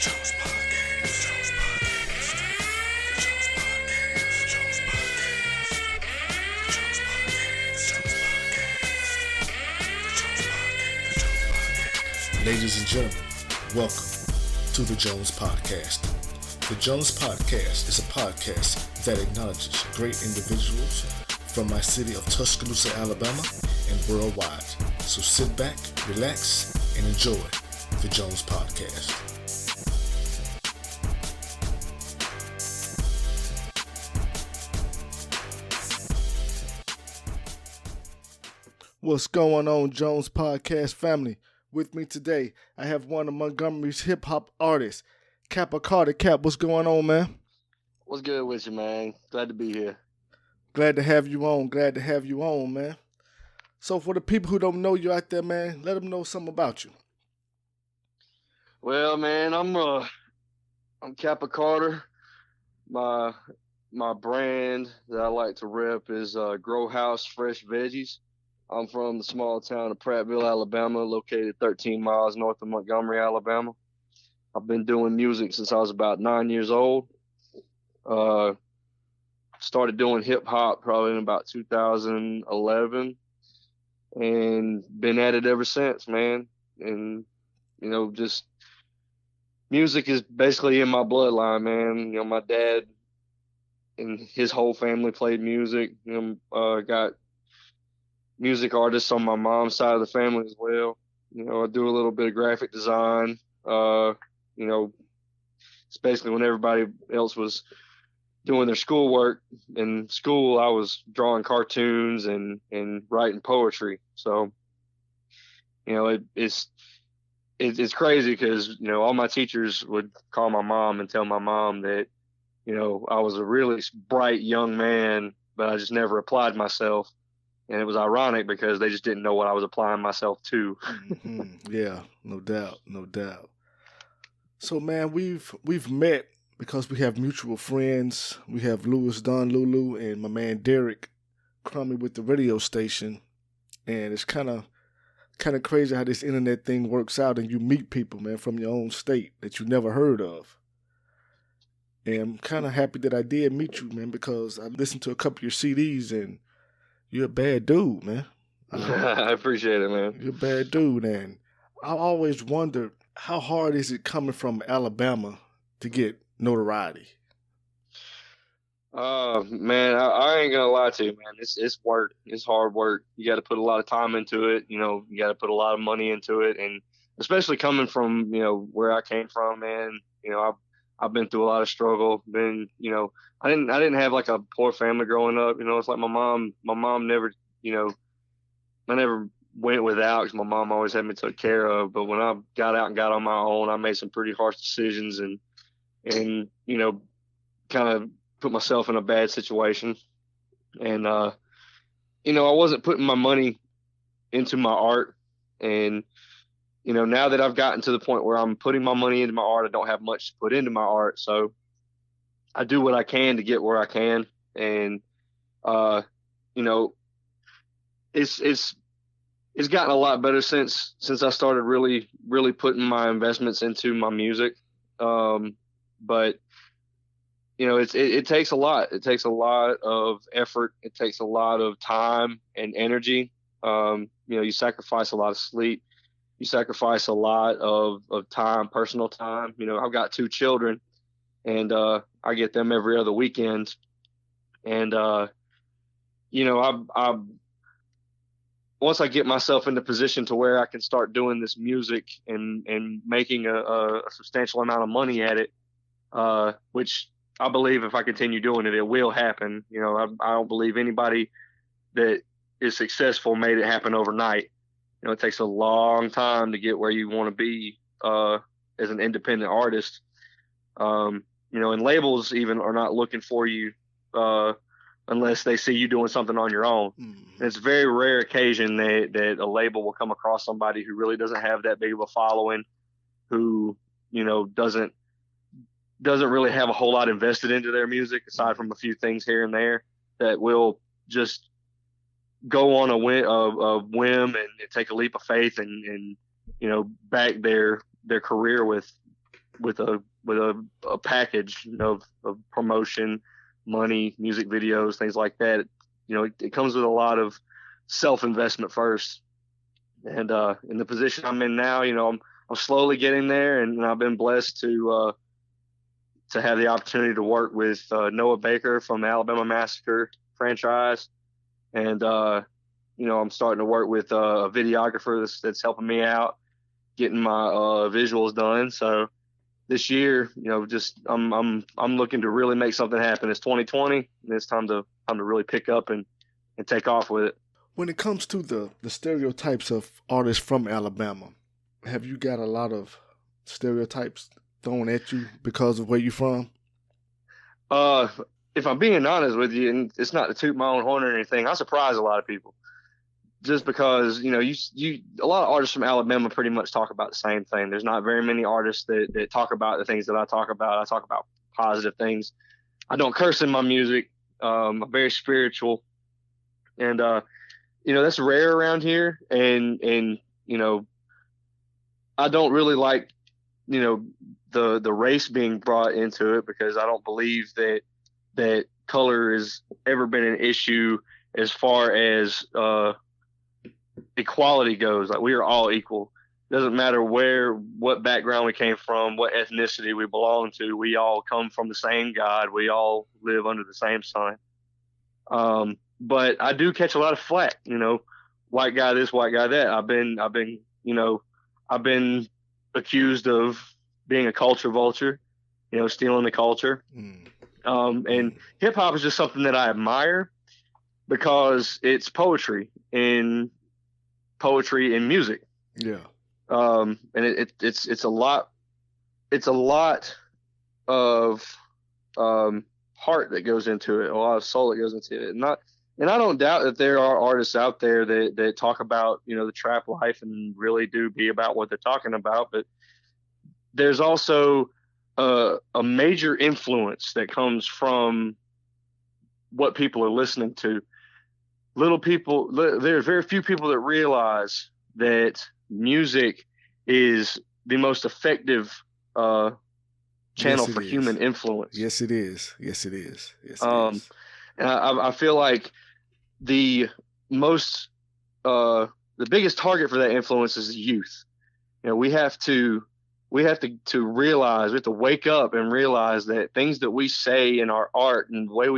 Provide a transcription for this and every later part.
Ladies and gentlemen, welcome to the Jones Podcast. The Jones Podcast is a podcast that acknowledges great individuals from my city of Tuscaloosa, Alabama, and worldwide. So sit back, relax, and enjoy the Jones Podcast. What's going on, Jones Podcast family? With me today, I have one of Montgomery's hip-hop artists, Kappa Carter. Cap, what's going on, man? What's good with you, man? Glad to be here. Glad to have you on, man. So for the people who don't know you out there, man, let them know something about you. Well, man, I'm Kappa Carter. My brand that I like to rep is Grow House Fresh Veggies. I'm from the small town of Prattville, Alabama, located 13 miles north of Montgomery, Alabama. I've been doing music since I was about 9 years old. Started doing hip hop probably in about 2011 and been at it ever since, man. And, just music is basically in my bloodline, man. My dad and his whole family played music. Got music artists on my mom's side of the family as well. I do a little bit of graphic design. It's basically when everybody else was doing their schoolwork in school, I was drawing cartoons and writing poetry. So, it's crazy because, all my teachers would call my mom and tell my mom that, I was a really bright young man, but I just never applied myself. And it was ironic because they just didn't know what I was applying myself to. Mm-hmm. Yeah, no doubt. So, man, we've met because we have mutual friends. We have Louis Don Lulu and my man Erick Crummy with the radio station. And it's kind of crazy how this internet thing works out and you meet people, man, from your own state that you never heard of. And I'm kind of happy that I did meet you, man, because I listened to a couple of your CDs and you're a bad dude, man. I appreciate it, man. You're a bad dude, and I always wondered how hard is it coming from Alabama to get notoriety? Man, I ain't gonna lie to you, man. It's work. It's hard work. You got to put a lot of time into it. You got to put a lot of money into it, and especially coming from where I came from, man. I've been through a lot of struggle. I didn't have like a poor family growing up. It's like my mom never, I never went without because my mom always had me took care of. But when I got out and got on my own, I made some pretty harsh decisions and kind of put myself in a bad situation. And, I wasn't putting my money into my art. And, now that I've gotten to the point where I'm putting my money into my art, I don't have much to put into my art. So I do what I can to get where I can. And, it's gotten a lot better since I started really, really putting my investments into my music. But it takes a lot. It takes a lot of effort. It takes a lot of time and energy. You sacrifice a lot of sleep. You sacrifice a lot of time, personal time. I've got 2 children and, I get them every other weekend. And, once I get myself in the position to where I can start doing this music and making a substantial amount of money at it, which I believe if I continue doing it, it will happen. I don't believe anybody that is successful made it happen overnight. It takes a long time to get where you want to be as an independent artist. And labels even are not looking for you unless they see you doing something on your own. Mm-hmm. It's a very rare occasion that a label will come across somebody who really doesn't have that big of a following, who doesn't really have a whole lot invested into their music aside from a few things here and there, that will just go on a whim and take a leap of faith and back their career with a package of promotion, money, music videos, things like that. It comes with a lot of self-investment first. And in the position I'm in now, I'm slowly getting there, and I've been blessed to have the opportunity to work with Noah Baker from the Alabama Massacre franchise, and I'm starting to work with a videographer that's helping me out, getting my visuals done. So this year, I'm looking to really make something happen. It's 2020, and it's time to really pick up and take off with it. When it comes to the stereotypes of artists from Alabama, have you got a lot of stereotypes thrown at you because of where you're from? If I'm being honest with you, and it's not to toot my own horn or anything, I surprise a lot of people. Just because, a lot of artists from Alabama pretty much talk about the same thing. There's not very many artists that talk about the things that I talk about. I talk about positive things. I don't curse in my music. I'm very spiritual. And, that's rare around here. And I don't really like, the race being brought into it, because I don't believe that color has ever been an issue as far as equality goes. Like, we are all equal. Doesn't matter what background we came from, what ethnicity we belong to. We all come from the same God. We all live under the same sun. But I do catch a lot of flack, white guy this, white guy that. I've been accused of being a culture vulture, stealing the culture. And hip hop is just something that I admire, because it's poetry and music. Yeah. And it's a lot of heart that goes into it, a lot of soul that goes into it. And I don't doubt that there are artists out there that talk about, the trap life and really do be about what they're talking about. But there's also a major influence that comes from what people are listening to. There are very few people that realize that music is the most effective channel for human influence. Yes, it is. Yes, it is. Yes, it is. And I feel like the biggest target for that influence is the youth. We have to realize, we have to wake up and realize that things that we say in our art and the way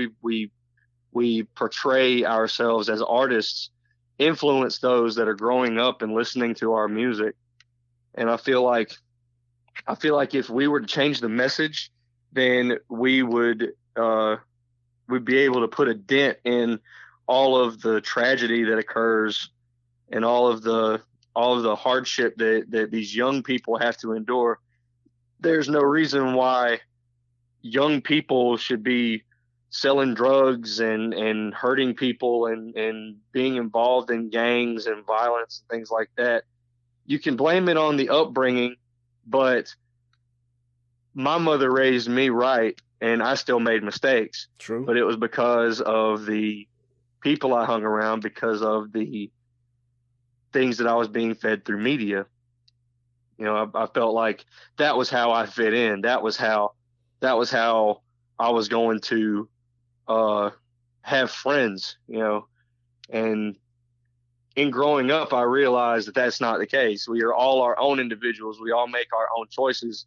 we portray ourselves as artists influence those that are growing up and listening to our music. And I feel like if we were to change the message, then we'd be able to put a dent in all of the tragedy that occurs and all of the hardship that these young people have to endure. There's no reason why young people should be selling drugs and hurting people and being involved in gangs and violence and things like that. You can blame it on the upbringing, but my mother raised me right, and I still made mistakes. True. But it was because of the people I hung around, because of the things that I was being fed through media. I felt like that was how I fit in. That was how I was going to have friends, and in growing up, I realized that that's not the case. We are all our own individuals. We all make our own choices,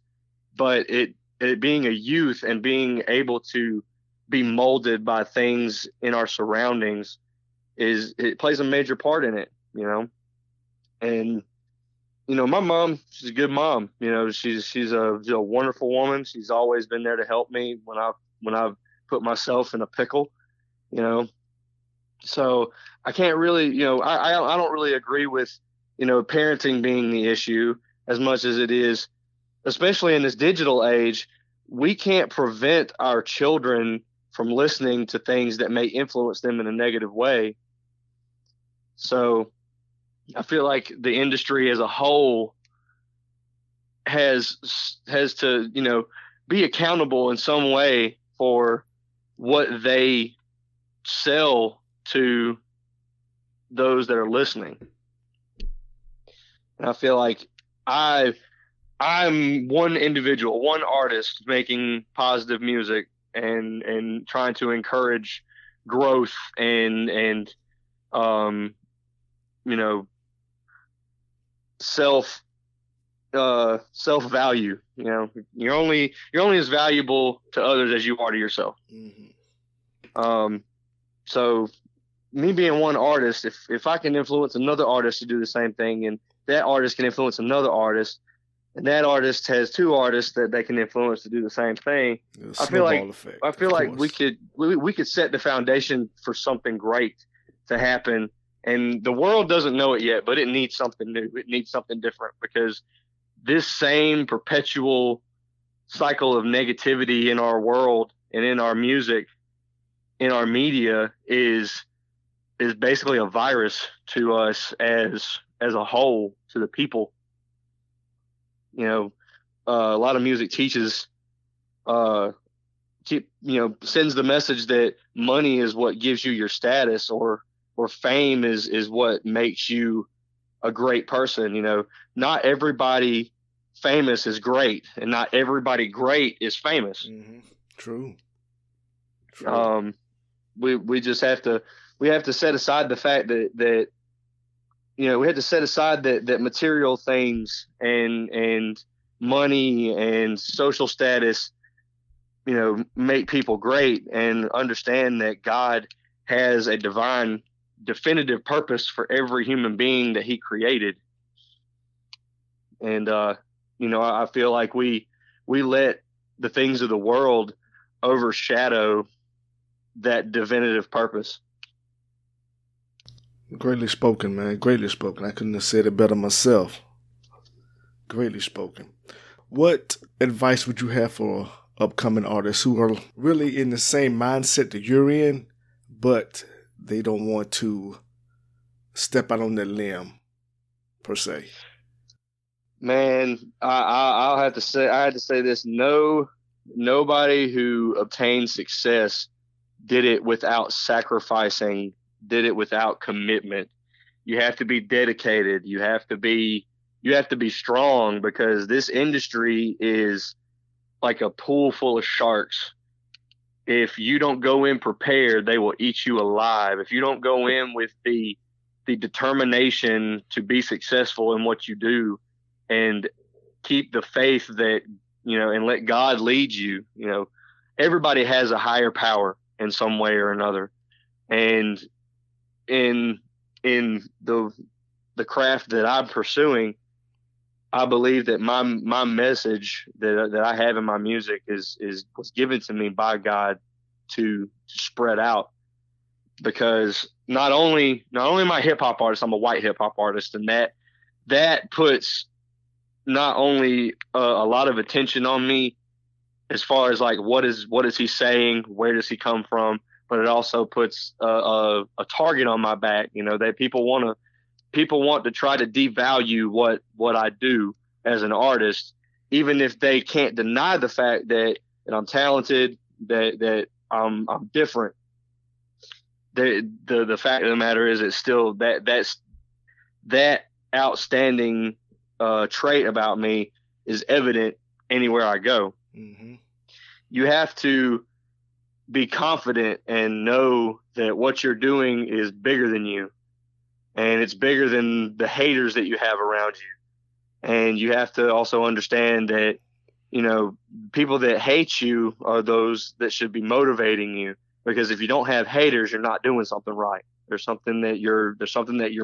but it being a youth and being able to be molded by things in our surroundings it plays a major part in it, and, my mom, she's a good mom, she's a wonderful woman. She's always been there to help me when I've put myself in a pickle, so I can't really, I don't really agree with, parenting being the issue as much as it is, especially in this digital age. We can't prevent our children from listening to things that may influence them in a negative way. So I feel like the industry as a whole has to, be accountable in some way for what they sell to those that are listening. And I feel like I I'm one individual, one artist making positive music and trying to encourage growth and um you know self self value. You're only as valuable to others as you are to yourself. Mm-hmm. Um so me being one artist, if I can influence another artist to do the same thing, and that artist can influence another artist, and that artist has two artists that they can influence to do the same thing, The I feel snowball like I effect, of feel like we course. could we could set the foundation for something great to happen. And the world doesn't know it yet, but it needs something new. It needs something different, because this same perpetual cycle of negativity in our world and in our music, in our media, is basically a virus to us as a whole, to the people. You know, a lot of music teaches, uh, sends the message that money is what gives you your status, or fame is what makes you a great person. Not everybody famous is great, and not everybody great is famous. Mm-hmm. True. True. Um, we just have to set aside the fact that we have to set aside that material things and money and social status, make people great, and understand that God has a divine, definitive purpose for every human being that He created. And I feel like we let the things of the world overshadow that definitive purpose. Greatly spoken, man. Greatly spoken. I couldn't have said it better myself. Greatly spoken. What advice would you have for upcoming artists who are really in the same mindset that you're in, but they don't want to step out on that limb, per se? Man, I'll have to say, I had to say this: no, nobody who obtained success did it without sacrificing, did it without commitment. You have to be dedicated. You have to be strong, because this industry is like a pool full of sharks. If you don't go in prepared, they will eat you alive. If you don't go in with the determination to be successful in what you do, and keep the faith that, and let God lead you. Everybody has a higher power in some way or another. And in the craft that I'm pursuing, I believe that my message that I have in my music is was given to me by God to spread out. Because not only am I a hip hop artist, I'm a white hip hop artist, and that puts not only a lot of attention on me, as far as like what is he saying, where does he come from, but it also puts a target on my back. That people want to try to devalue what I do as an artist, even if they can't deny the fact that I'm talented, that I'm different. The fact of the matter is, it's still that outstanding trait about me is evident anywhere I go. Mm-hmm. You have to be confident and know that what you're doing is bigger than you, and it's bigger than the haters that you have around you. And you have to also understand that, people that hate you are those that should be motivating you, because if you don't have haters, you're not doing something right. There's something that you're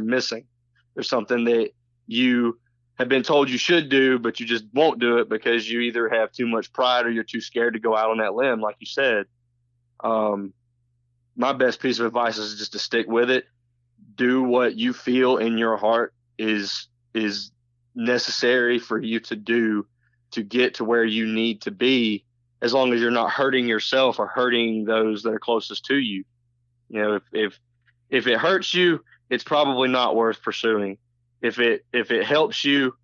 missing. There's something that you have been told you should do, but you just won't do it because you either have too much pride or you're too scared to go out on that limb, like you said. Um, my best piece of advice is just to stick with it. Do what you feel in your heart is necessary for you to do to get to where you need to be, as long as you're not hurting yourself or hurting those that are closest to you. If it hurts you, it's probably not worth pursuing. If it helps you,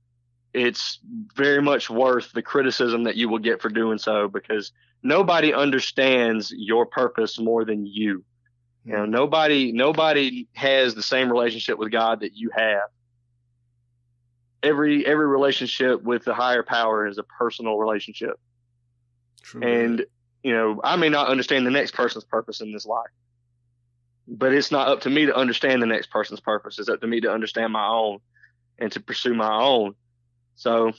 it's very much worth the criticism that you will get for doing so, because nobody understands your purpose more than you. Nobody has the same relationship with God that you have. every relationship with the higher power is a personal relationship. True. And, I may not understand the next person's purpose in this life, but it's not up to me to understand the next person's purpose. It's up to me to understand my own and to pursue my own. So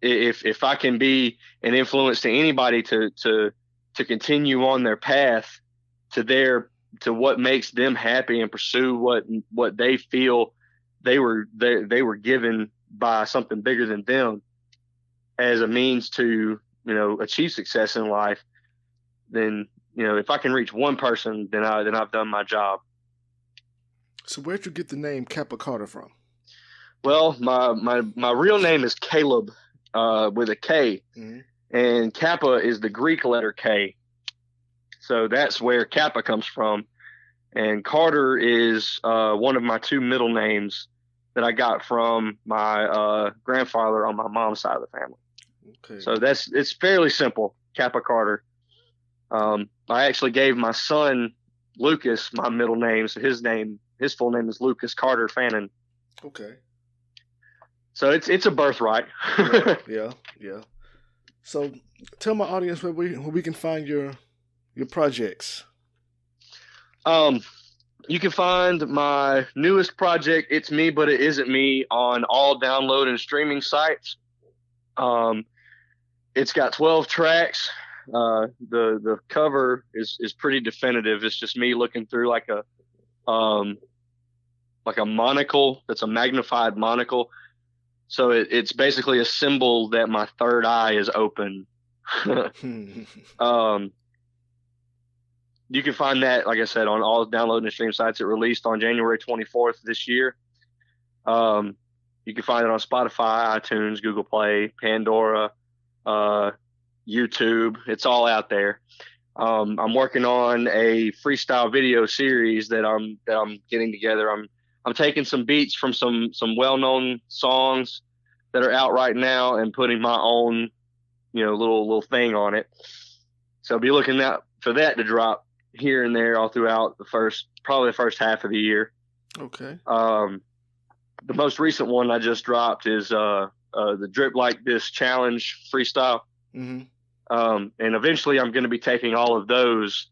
if I can be an influence to anybody to continue on their path to what makes them happy and pursue what they feel they were given by something bigger than them as a means to, achieve success in life, then, if I can reach one person, then I've done my job. So where'd you get the name Kappa Carter from? Well, my real name is Caleb, with a K, and Kappa is the Greek letter K. So that's where Kappa comes from. And Carter is one of my two middle names that I got from my grandfather on my mom's side of the family. Okay. So it's fairly simple, Kappa Carter. I actually gave my son Lucas my middle name, so his full name is Lucas Carter Fannin. Okay. So it's a birthright. Yeah. So tell my audience where we can find your projects. You can find my newest project, It's Me But It Isn't Me, on all download and streaming sites. It's got 12 tracks. The cover is pretty definitive. It's just me looking through like a monocle. That's a magnified monocle. So it's basically a symbol that my third eye is open. You can find that, like I said, on all download and stream sites. It released on January 24th this year. You can find it on Spotify, iTunes, Google Play, Pandora, YouTube. It's all out there. I'm working on a freestyle video series that I'm getting together. I'm taking some beats from some well-known songs that are out right now and putting my own, little thing on it. So be looking out for that to drop here and there all throughout probably the first half of the year. Okay. The most recent one I just dropped is the Drip Like This Challenge freestyle. Mm-hmm. And eventually I'm going to be taking all of those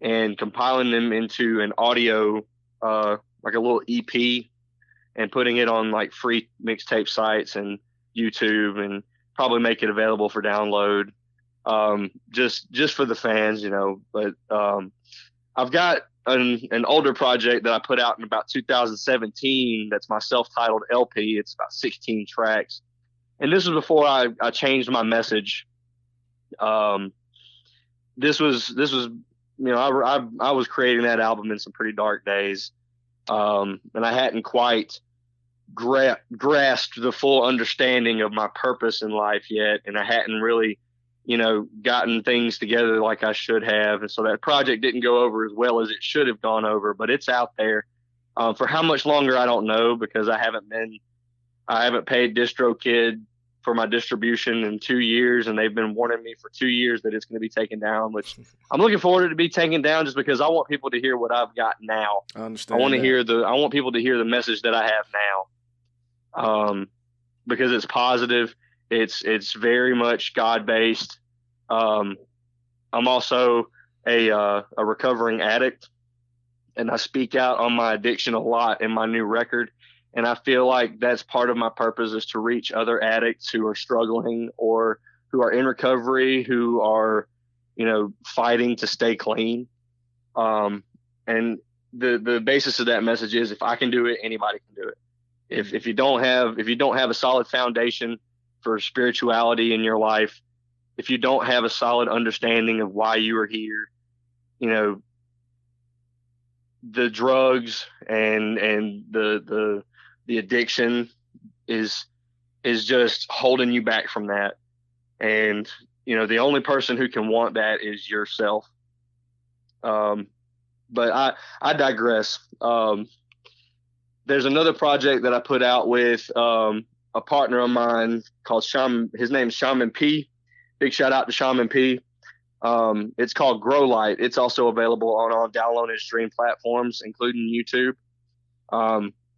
and compiling them into an audio, like a little EP, and putting it on like free mixtape sites and YouTube, and probably make it available for download. Just for the fans, but I've got an older project that I put out in about 2017. That's my self-titled LP. It's about 16 tracks. And this was before I changed my message. This was, I was creating that album in some pretty dark days. And I hadn't quite grasped the full understanding of my purpose in life yet. And I hadn't really, gotten things together like I should have. And so that project didn't go over as well as it should have gone over, but it's out there. For how much longer, I don't know, because I haven't paid DistroKid for my distribution in 2 years, and they've been warning me for 2 years that it's going to be taken down, which I'm looking forward to be taken down just because I want people to hear what I've got now. I understand. I want people to hear the message that I have now. Because it's positive. It's very much God-based. I'm also a recovering addict, and I speak out on my addiction a lot in my new record. And I feel like that's part of my purpose, is to reach other addicts who are struggling or who are in recovery, who are, fighting to stay clean. And the basis of that message is, if I can do it, anybody can do it. If you don't have a solid foundation for spirituality in your life, if you don't have a solid understanding of why you are here, the drugs and the addiction is just holding you back from that. And, the only person who can want that is yourself. But I digress. There's another project that I put out with a partner of mine called Shaman. His name's Shaman P. Big shout out to Shaman P. It's called Grow Light. It's also available on all download and stream platforms, including YouTube.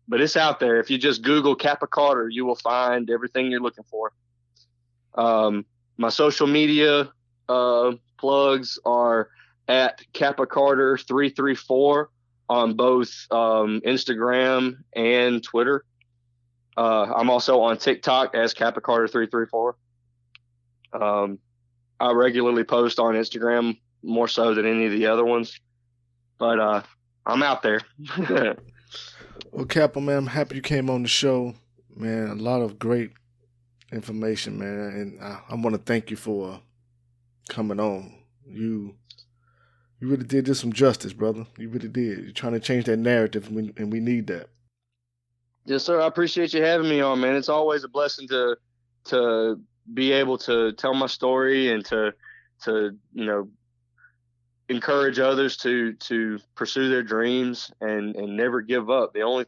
but it's out there. If you just Google Kappa Carter, you will find everything you're looking for. My social media plugs are at Kappa Carter 334 on both Instagram and Twitter. I'm also on TikTok as Kappa Carter 334. I regularly post on Instagram more so than any of the other ones, but I'm out there. Well, Kappa, man, I'm happy you came on the show, man. A lot of great information, man, and I want to thank you for coming on. You really did this some justice, brother. You really did. You're trying to change that narrative, and we need that. Yes, sir. I appreciate you having me on, man. It's always a blessing to be able to tell my story and to encourage others to pursue their dreams and never give up. The only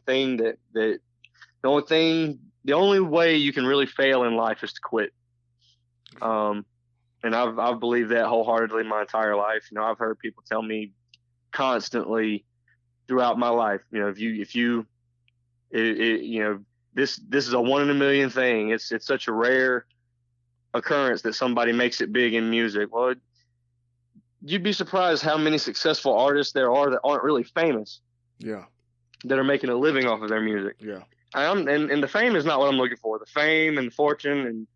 way you can really fail in life is to quit. And I've believed that wholeheartedly my entire life. I've heard people tell me constantly throughout my life, this is a 1 in a million thing. It's such a rare occurrence that somebody makes it big in music. Well, you'd be surprised how many successful artists there are that aren't really famous. Yeah. That are making a living off of their music. Yeah. And the fame is not what I'm looking for. The fame and the fortune and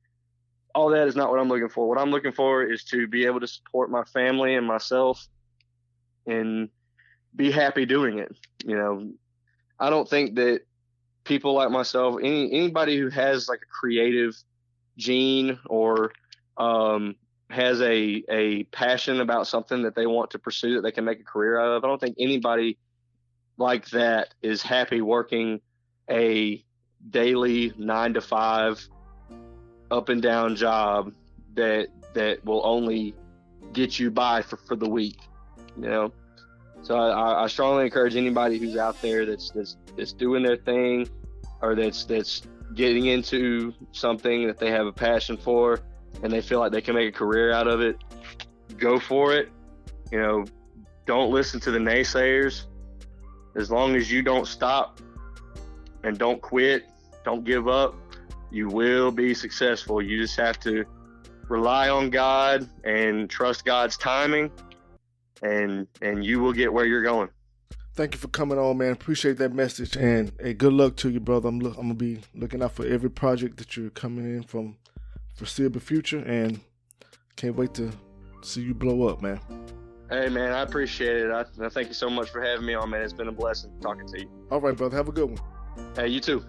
all that is not what I'm looking for. What I'm looking for is to be able to support my family and myself and be happy doing it. I don't think that people like myself, anybody who has like a creative gene or has a passion about something that they want to pursue that they can make a career out of, I don't think anybody like that is happy working a daily 9 to 5 up and down job that will only get you by for the week. So I strongly encourage anybody who's out there that's doing their thing or that's getting into something that they have a passion for and they feel like they can make a career out of it, go for it. Don't listen to the naysayers. As long as you don't stop and don't quit, don't give up, you will be successful. You just have to rely on God and trust God's timing, and you will get where you're going. Thank you for coming on, man. Appreciate that message, and hey, good luck to you, brother. I'm gonna be looking out for every project that you're coming in from foreseeable future, and can't wait to see you blow up, man. Hey, man, I appreciate it. I thank you so much for having me on, man. It's been a blessing talking to you. All right, brother. Have a good one. Hey, you too.